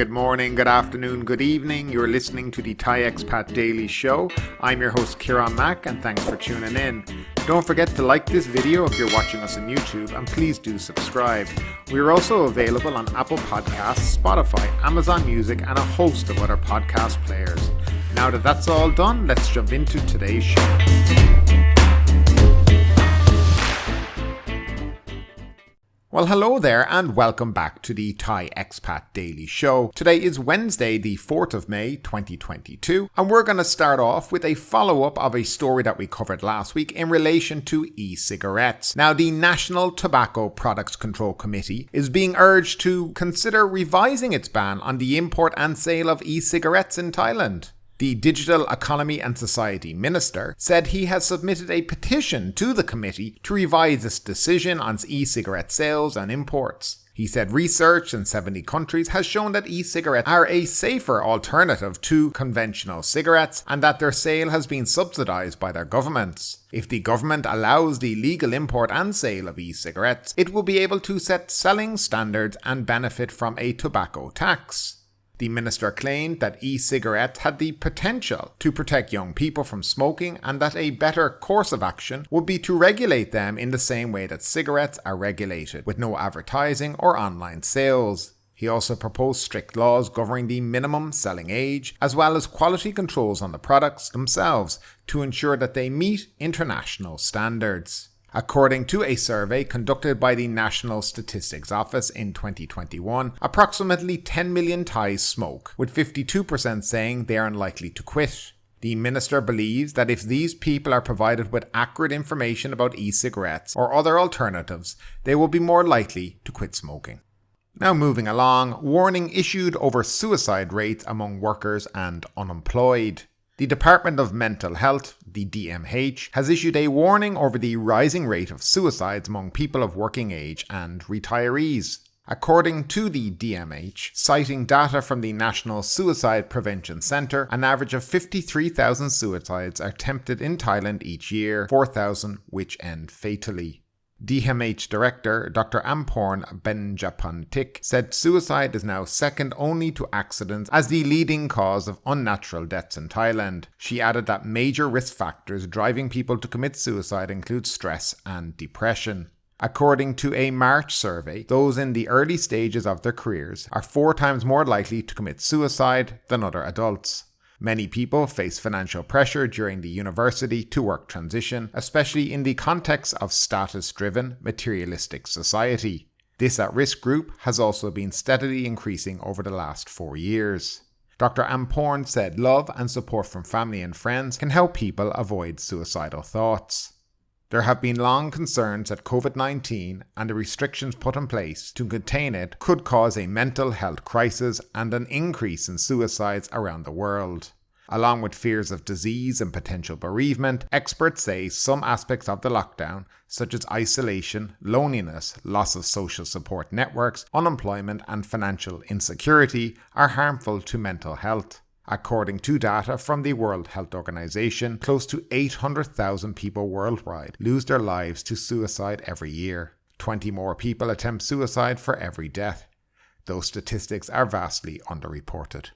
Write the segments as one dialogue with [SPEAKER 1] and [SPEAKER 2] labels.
[SPEAKER 1] good morning, good afternoon, good evening. You're listening to the Thai Expat Daily Show. I'm your host Kieran Mack and thanks for tuning in. Don't forget to like this video if you're watching us on YouTube and please do subscribe. We're also available on Apple Podcasts, Spotify, Amazon Music and a host of other podcast players. Now that that's all done, let's jump into today's show. Well, hello there and welcome back to the Thai Expat Daily Show. Today is Wednesday, the 4th of May, 2022, and we're going to start off with a follow-up of a story that we covered last week in relation to e-cigarettes. Now, the National Tobacco Products Control Committee is being urged to consider revising its ban on the import and sale of e-cigarettes in Thailand. The Digital Economy and Society Minister said he has submitted a petition to the committee to revise its decision on e-cigarette sales and imports. He said research in 70 countries has shown that e-cigarettes are a safer alternative to conventional cigarettes and that their sale has been subsidized by their governments. If the government allows the legal import and sale of e-cigarettes, it will be able to set selling standards and benefit from a tobacco tax. The minister claimed that e-cigarettes had the potential to protect young people from smoking and that a better course of action would be to regulate them in the same way that cigarettes are regulated, with no advertising or online sales. He also proposed strict laws governing the minimum selling age, as well as quality controls on the products themselves to ensure that they meet international standards. According to a survey conducted by the National Statistics Office in 2021, approximately 10 million Thais smoke, with 52% saying they are unlikely to quit. The minister believes that if these people are provided with accurate information about e-cigarettes or other alternatives, they will be more likely to quit smoking. Now moving along, warning issued over suicide rates among workers and unemployed. The Department of Mental Health, the DMH, has issued a warning over the rising rate of suicides among people of working age and retirees. According to the DMH, citing data from the National Suicide Prevention Centre, an average of 53,000 suicides are attempted in Thailand each year, 4,000 which end fatally. DMH Director Dr. Amporn Benjapantik said suicide is now second only to accidents as the leading cause of unnatural deaths in Thailand. She added that major risk factors driving people to commit suicide include stress and depression. According to a March survey, those in the early stages of their careers are 4 times more likely to commit suicide than other adults. Many people face financial pressure during the university to work transition, especially in the context of status-driven, materialistic society. This at-risk group has also been steadily increasing over the last 4 years. Dr. Amporn said love and support from family and friends can help people avoid suicidal thoughts. There have been long concerns that COVID-19 and the restrictions put in place to contain it could cause a mental health crisis and an increase in suicides around the world. Along with fears of disease and potential bereavement, experts say some aspects of the lockdown, such as isolation, loneliness, loss of social support networks, unemployment and financial insecurity, are harmful to mental health. According to data from the World Health Organization, close to 800,000 people worldwide lose their lives to suicide every year. 20 more people attempt suicide for every death. Those statistics are vastly underreported.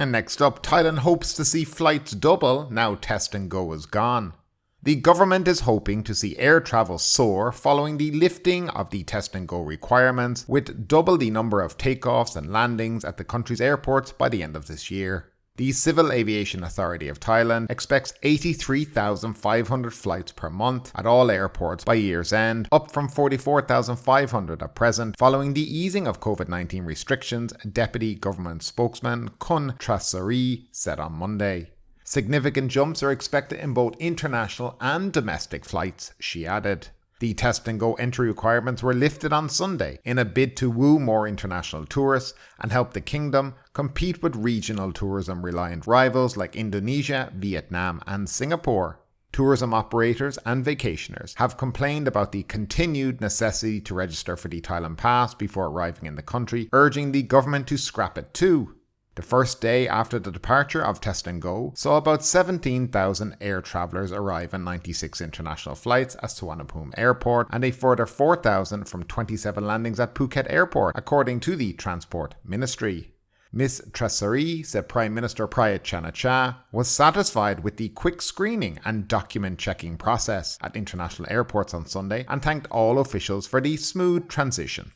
[SPEAKER 1] And next up, Thailand hopes to see flights double now test and go is gone. The government is hoping to see air travel soar following the lifting of the test and go requirements, with double the number of takeoffs and landings at the country's airports by the end of this year. The Civil Aviation Authority of Thailand expects 83,500 flights per month at all airports by year's end, up from 44,500 at present, following the easing of COVID-19 restrictions, Deputy Government Spokesman Kun Trasari said on Monday. Significant jumps are expected in both international and domestic flights, she added. The test and go entry requirements were lifted on Sunday in a bid to woo more international tourists and help the kingdom compete with regional tourism-reliant rivals like Indonesia, Vietnam and Singapore. Tourism operators and vacationers have complained about the continued necessity to register for the Thailand Pass before arriving in the country, urging the government to scrap it too. The first day after the departure of Test and Go saw about 17,000 air travellers arrive on 96 international flights at Suvarnabhumi Airport and a further 4,000 from 27 landings at Phuket Airport, according to the Transport Ministry. Ms. Tresari said Prime Minister Prayut Chan-o-cha was satisfied with the quick screening and document checking process at international airports on Sunday and thanked all officials for the smooth transition.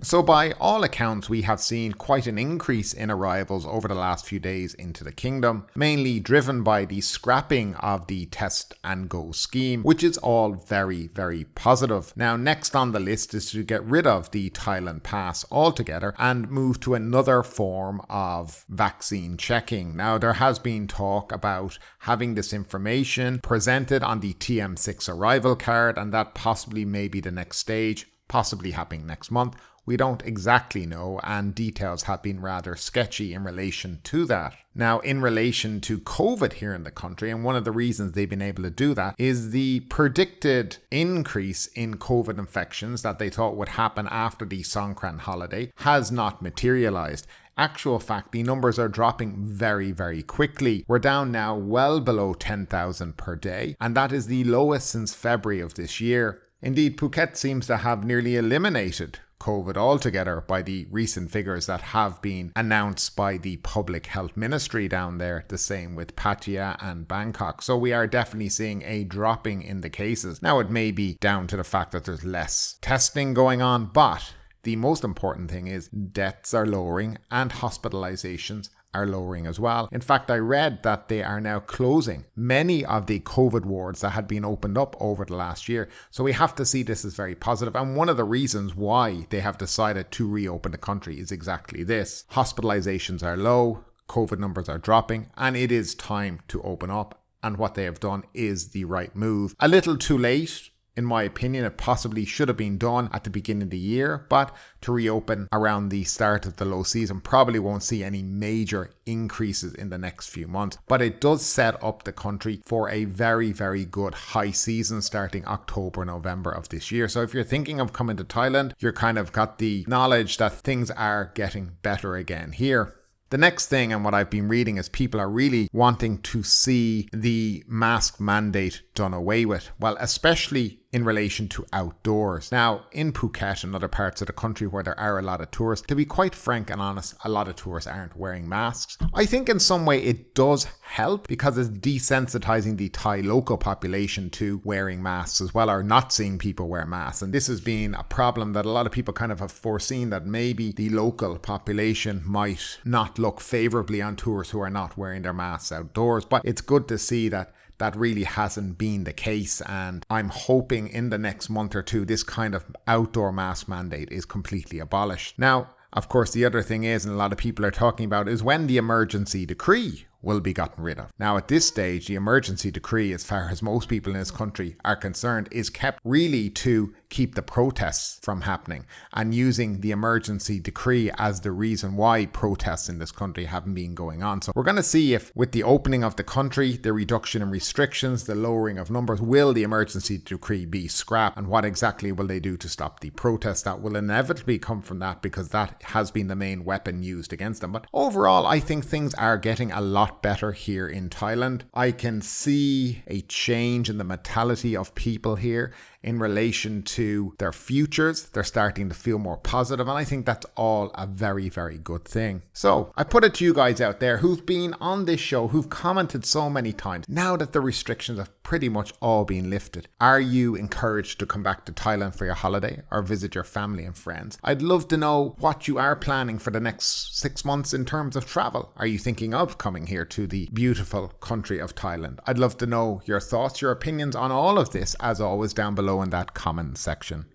[SPEAKER 1] So by all accounts, we have seen quite an increase in arrivals over the last few days into the kingdom, mainly driven by the scrapping of the test and go scheme, which is all very, very positive. Now, next on the list is to get rid of the Thailand pass altogether and move to another form of vaccine checking. Now, there has been talk about having this information presented on the TM6 arrival card, and that possibly may be the next stage, possibly happening next month. We don't exactly know, and details have been rather sketchy in relation to that. Now, in relation to COVID here in the country, and one of the reasons they've been able to do that is the predicted increase in COVID infections that they thought would happen after the Songkran holiday has not materialized. Actual fact, the numbers are dropping very, very quickly. We're down now well below 10,000 per day, and that is the lowest since February of this year. Indeed, Phuket seems to have nearly eliminated COVID altogether by the recent figures that have been announced by the Public Health Ministry down there, the same with Pattaya and Bangkok. So we are definitely seeing a dropping in the cases. Now, it may be down to the fact that there's less testing going on, but the most important thing is deaths are lowering and hospitalizations are lowering as well. In fact, I read that they are now closing many of the COVID wards that had been opened up over the last year. So we have to see this as very positive. And one of the reasons why they have decided to reopen the country is exactly this. Hospitalizations are low, COVID numbers are dropping, and it is time to open up. And what they have done is the right move. A little too late. In my opinion, it possibly should have been done at the beginning of the year, but to reopen around the start of the low season probably won't see any major increases in the next few months. But it does set up the country for a very, very good high season starting October, November of this year. So if you're thinking of coming to Thailand, you're kind of got the knowledge that things are getting better again here. The next thing, and what I've been reading, is people are really wanting to see the mask mandate done away with. Well, especially in relation to outdoors. Now, in Phuket and other parts of the country where there are a lot of tourists, to be quite frank and honest, a lot of tourists aren't wearing masks. I think in some way it does help because it's desensitizing the Thai local population to wearing masks as well, or not seeing people wear masks. And this has been a problem that a lot of people kind of have foreseen, that maybe the local population might not look favorably on tourists who are not wearing their masks outdoors. But it's good to see that really hasn't been the case, and I'm hoping in the next month or two this kind of outdoor mask mandate is completely abolished. Now, of course, the other thing is, and a lot of people are talking about, is when the emergency decree will be gotten rid of. Now, at this stage, the emergency decree, as far as most people in this country are concerned, is kept really to keep the protests from happening, and using the emergency decree as the reason why protests in this country haven't been going on. So we're going to see if with the opening of the country, the reduction in restrictions, the lowering of numbers, will the emergency decree be scrapped, and what exactly will they do to stop the protests that will inevitably come from that, because that has been the main weapon used against them. But overall, I think things are getting a lot better here in Thailand. I can see a change in the mentality of people here in relation to their futures. They're starting to feel more positive, and I think that's all a very, very good thing. So I put it to you guys out there who've been on this show, who've commented so many times, now that the restrictions have pretty much all been lifted, are you encouraged to come back to Thailand for your holiday or visit your family and friends? I'd love to know what you are planning for the next 6 months in terms of travel. Are you thinking of coming here to the beautiful country of Thailand? I'd love to know your thoughts, your opinions on all of this, as always, down below in that comment section.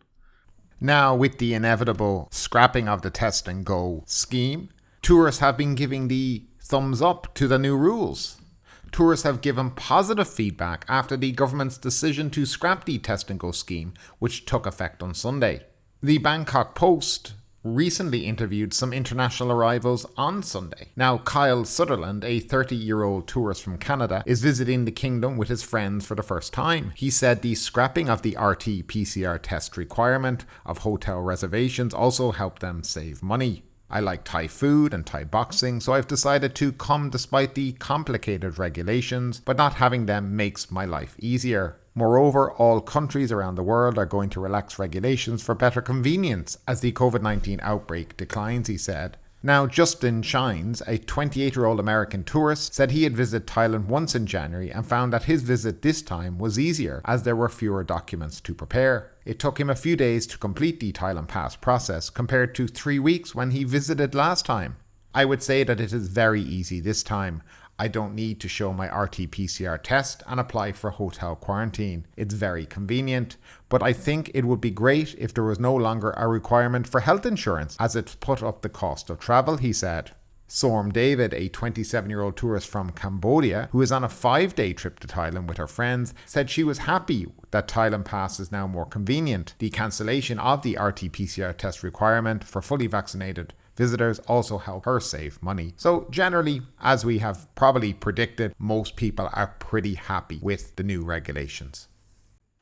[SPEAKER 1] Now, with the inevitable scrapping of the test and go scheme, tourists have been giving the thumbs up to the new rules. Tourists have given positive feedback after the government's decision to scrap the test and go scheme, which took effect on Sunday. The Bangkok Post recently interviewed some international arrivals on Sunday. Now, Kyle Sutherland, a 30-year-old tourist from Canada, is visiting the kingdom with his friends for the first time. He said the scrapping of the RT-PCR test requirement of hotel reservations also helped them save money. I like Thai food and Thai boxing, so I've decided to come despite the complicated regulations, but not having them makes my life easier. Moreover, all countries around the world are going to relax regulations for better convenience as the COVID-19 outbreak declines, he said. Now, Justin Shines, a 28-year-old American tourist, said he had visited Thailand once in January and found that his visit this time was easier as there were fewer documents to prepare. It took him a few days to complete the Thailand Pass process compared to 3 weeks when he visited last time. I would say that it is very easy this time. I don't need to show my RT-PCR test and apply for hotel quarantine. It's very convenient, but I think it would be great if there was no longer a requirement for health insurance as it's put up the cost of travel, he said. Sorm David, a 27-year-old tourist from Cambodia who is on a 5-day trip to Thailand with her friends, said she was happy that Thailand Pass is now more convenient. The cancellation of the RT-PCR test requirement for fully vaccinated visitors also help her save money. So generally, as we have probably predicted, most people are pretty happy with the new regulations.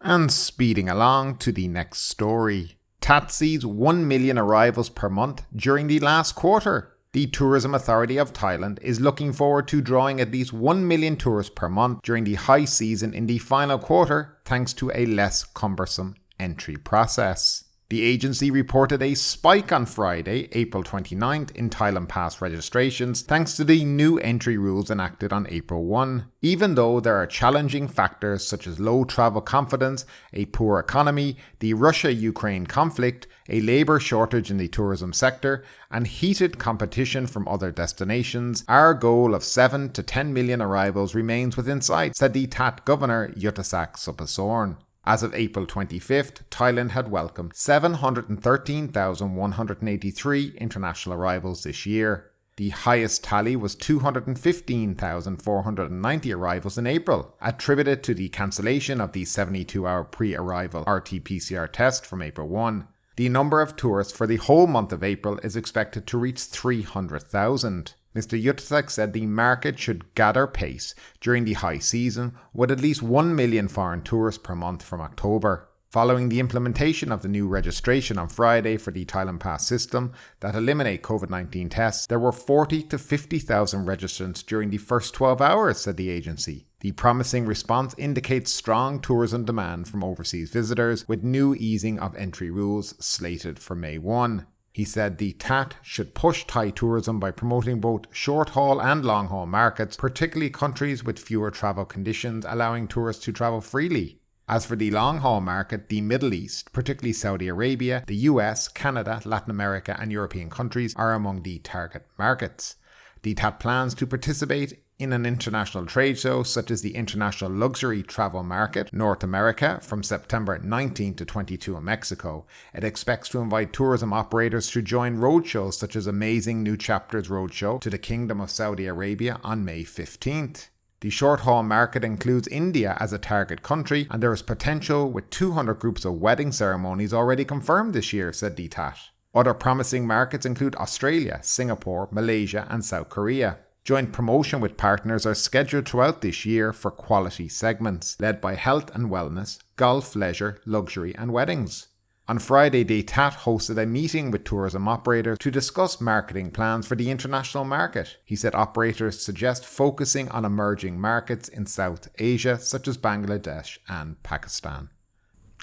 [SPEAKER 1] And speeding along to the next story. TAT sees 1 million arrivals per month during the last quarter. The Tourism Authority of Thailand is looking forward to drawing at least 1 million tourists per month during the high season in the final quarter, thanks to a less cumbersome entry process. The agency reported a spike on Friday, April 29th, in Thailand Pass registrations thanks to the new entry rules enacted on April 1. Even though there are challenging factors such as low travel confidence, a poor economy, the Russia-Ukraine conflict, a labour shortage in the tourism sector, and heated competition from other destinations, our goal of 7 to 10 million arrivals remains within sight, said the TAT Governor Yuttasak Supasorn. As of April 25th, Thailand had welcomed 713,183 international arrivals this year. The highest tally was 215,490 arrivals in April, attributed to the cancellation of the 72-hour pre-arrival RT-PCR test from April 1. The number of tourists for the whole month of April is expected to reach 300,000. Mr. Yuttasak said the market should gather pace during the high season with at least 1 million foreign tourists per month from October. Following the implementation of the new registration on Friday for the Thailand Pass system that eliminate COVID-19 tests, there were 40 to 50,000 registrants during the first 12 hours, said the agency. The promising response indicates strong tourism demand from overseas visitors, with new easing of entry rules slated for May 1. He said the TAT should push Thai tourism by promoting both short-haul and long-haul markets, particularly countries with fewer travel conditions, allowing tourists to travel freely. As for the long-haul market, the Middle East, particularly Saudi Arabia, the US, Canada, Latin America and European countries are among the target markets. The TAT plans to participate in an international trade show such as the International Luxury Travel Market, North America, from September 19 to 22 in Mexico. It expects to invite tourism operators to join roadshows such as Amazing New Chapters Roadshow to the Kingdom of Saudi Arabia on May 15th. The short-haul market includes India as a target country, and there is potential with 200 groups of wedding ceremonies already confirmed this year, said the TAT. Other promising markets include Australia, Singapore, Malaysia and South Korea. Joint promotion with partners are scheduled throughout this year for quality segments, led by health and wellness, golf, leisure, luxury and weddings. On Friday, the TAT hosted a meeting with tourism operators to discuss marketing plans for the international market. He said operators suggest focusing on emerging markets in South Asia, such as Bangladesh and Pakistan.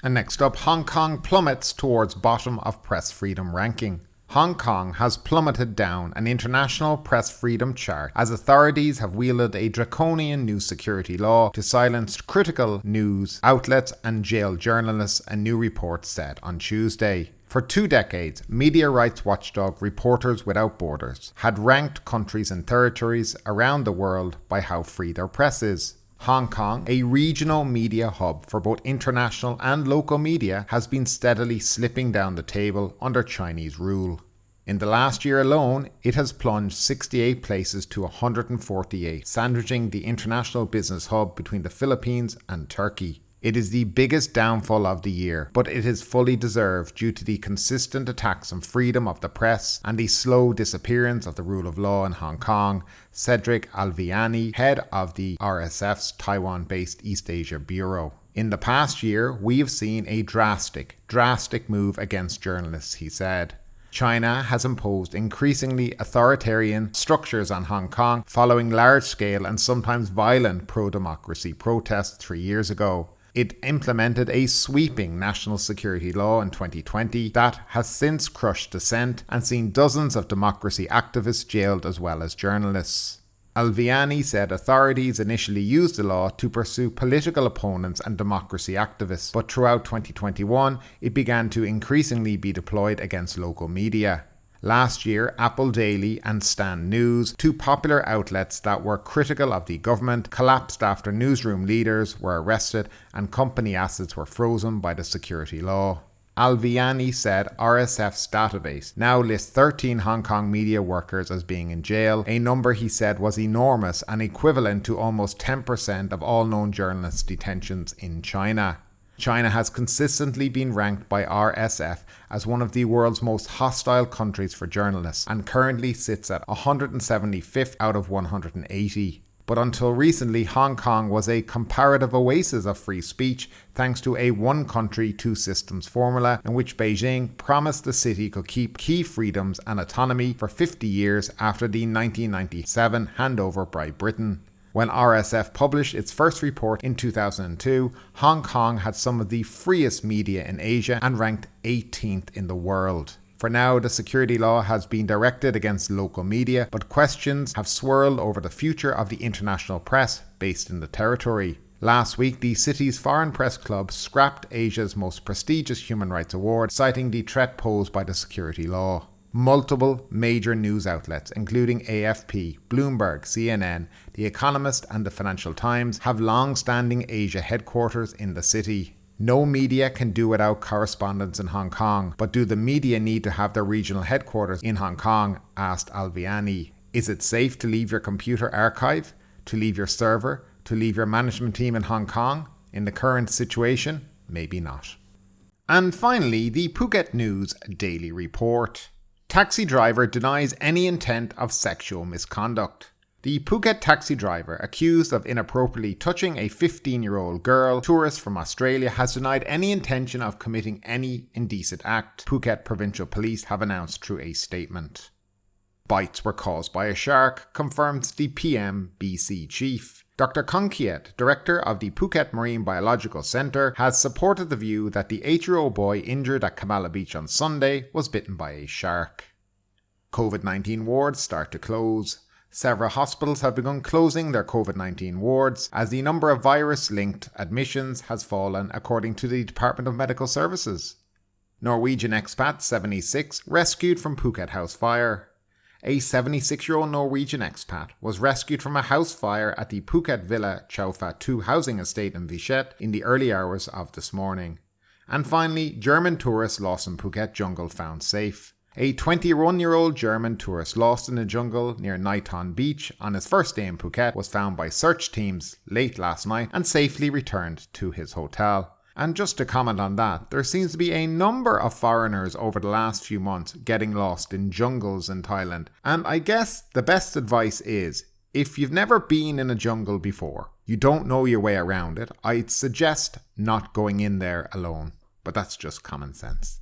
[SPEAKER 1] And next up, Hong Kong plummets towards bottom of press freedom ranking. Hong Kong has plummeted down an international press freedom chart as authorities have wielded a draconian news security law to silence critical news outlets and jail journalists, a new report said on Tuesday. For 2 decades, media rights watchdog Reporters Without Borders had ranked countries and territories around the world by how free their press is. Hong Kong, a regional media hub for both international and local media, has been steadily slipping down the table under Chinese rule. In the last year alone, it has plunged 68 places to 148, sandwiching the international business hub between the Philippines and Turkey. It is the biggest downfall of the year, but it is fully deserved due to the consistent attacks on freedom of the press and the slow disappearance of the rule of law in Hong Kong, Cedric Alviani, head of the RSF's Taiwan-based East Asia Bureau. In the past year, we have seen a drastic move against journalists, he said. China has imposed increasingly authoritarian structures on Hong Kong following large-scale and sometimes violent pro-democracy protests 3 years ago. It implemented a sweeping national security law in 2020 that has since crushed dissent and seen dozens of democracy activists jailed as well as journalists. Alviani said authorities initially used the law to pursue political opponents and democracy activists, but throughout 2021 it began to increasingly be deployed against local media. Last year, Apple Daily and Stand News, two popular outlets that were critical of the government, collapsed after newsroom leaders were arrested and company assets were frozen by the security law. Alviani said RSF's database now lists 13 Hong Kong media workers as being in jail, a number he said was enormous and equivalent to almost 10% of all known journalist detentions in China. China has consistently been ranked by RSF as one of the world's most hostile countries for journalists and currently sits at 175th out of 180. But until recently, Hong Kong was a comparative oasis of free speech thanks to a one country, two systems formula in which Beijing promised the city could keep key freedoms and autonomy for 50 years after the 1997 handover by Britain. When RSF published its first report in 2002, Hong Kong had some of the freest media in Asia and ranked 18th in the world. For now, the security law has been directed against local media, but questions have swirled over the future of the international press based in the territory. Last week, the city's Foreign Press Club scrapped Asia's most prestigious human rights award, citing the threat posed by the security law. Multiple major news outlets, including AFP, Bloomberg, CNN, The Economist and the Financial Times, have long-standing Asia headquarters in the city. No media can do without correspondents in Hong Kong, but do the media need to have their regional headquarters in Hong Kong? Asked Alviani. Is it safe to leave your computer archive, to leave your server, to leave your management team in Hong Kong? In the current situation, maybe not. And finally, the Phuket News Daily Report. Taxi driver denies any intent of sexual misconduct. The Phuket taxi driver accused of inappropriately touching a 15-year-old girl tourist from Australia has denied any intention of committing any indecent act, Phuket Provincial Police have announced through a statement. Bites were caused by a shark, confirms the PMBC chief. Dr. Kong Kiet, director of the Phuket Marine Biological Centre, has supported the view that the 8-year-old boy injured at Kamala Beach on Sunday was bitten by a shark. COVID-19 wards start to close. Several hospitals have begun closing their COVID-19 wards as the number of virus-linked admissions has fallen, according to the Department of Medical Services. Norwegian expat 76 rescued from Phuket house fire. A 76-year-old Norwegian expat was rescued from a house fire at the Phuket Villa Chaiwut 2 housing estate in Phuket in the early hours of this morning. And finally, German tourist lost in Phuket jungle found safe. A 21-year-old German tourist lost in the jungle near Naiton Beach on his first day in Phuket was found by search teams late last night and safely returned to his hotel. And just to comment on that, there seems to be a number of foreigners over the last few months getting lost in jungles in Thailand. And I guess the best advice is, if you've never been in a jungle before, you don't know your way around it, I'd suggest not going in there alone. But that's just common sense.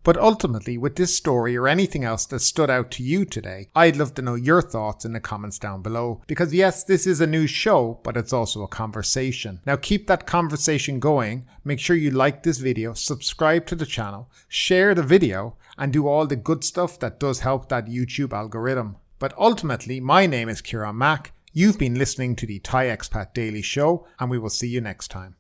[SPEAKER 1] But ultimately, with this story or anything else that stood out to you today, I'd love to know your thoughts in the comments down below. Because yes, this is a news show, but it's also a conversation. Now keep that conversation going, make sure you like this video, subscribe to the channel, share the video, and do all the good stuff that does help that YouTube algorithm. But ultimately, my name is Kieran Mack, you've been listening to the Thai Expat Daily Show, and we will see you next time.